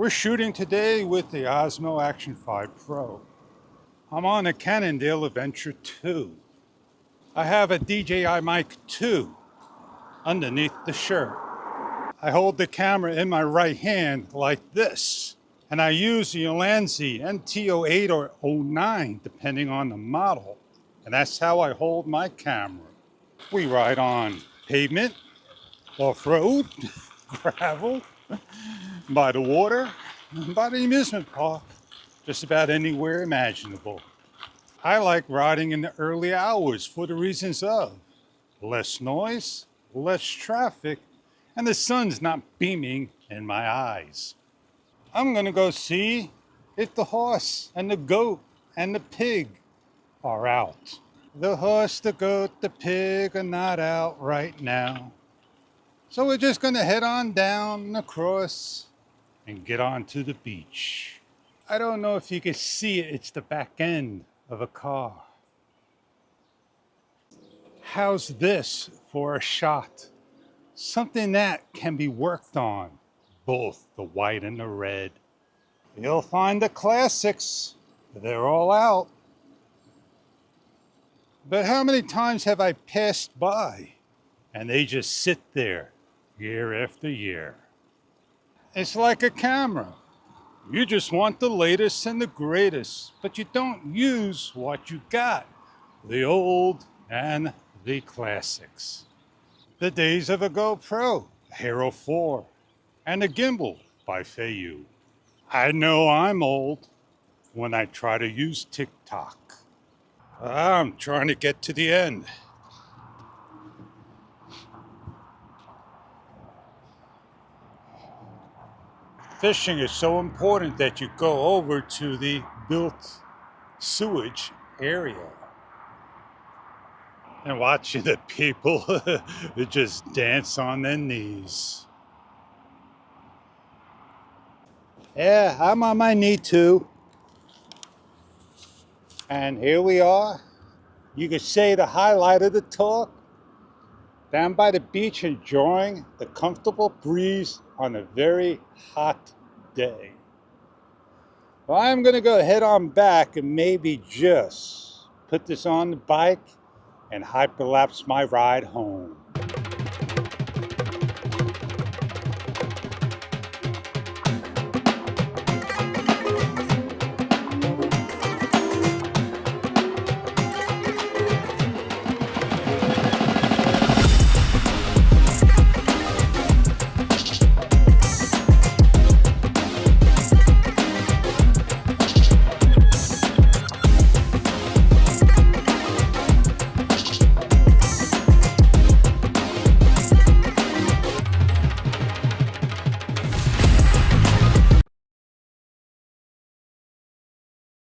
We're shooting today with the Osmo Action 5 Pro. I'm on a Cannondale Adventure 2. I have a DJI Mic 2 underneath the shirt. I hold the camera in my right hand like this, and I use the Ulanzi NT08 or 09 depending on the model, and that's how I hold my camera. We ride on pavement, off-road, gravel, by the water, by the amusement park, just about anywhere imaginable. I like riding in the early hours for the reasons of less noise, less traffic, and the sun's not beaming in my eyes. I'm gonna go see if the horse and the goat and the pig are out. The horse, the goat, the pig are not out right now. So we're just gonna head on down across and get onto the beach. I don't know if you can see it, it's the back end of a car. How's this for a shot? Something that can be worked on, both the white and the red. You'll find the classics, they're all out. But how many times have I passed by and they just sit there year after year? It's like a camera. You just want the latest and the greatest, but you don't use what you got, the old and the classics. The days of a GoPro, Hero 4, and a gimbal by Feiyu. I know I'm old when I try to use TikTok. I'm trying to get to the end. Fishing is so important that you go over to the built sewage area and watching the people just dance on their knees. Yeah, I'm on my knee too. And here we are. You could say the highlight of the talk. Down by the beach enjoying the comfortable breeze on a very hot day. Well, I'm gonna go head on back and maybe just put this on the bike and hyperlapse my ride home.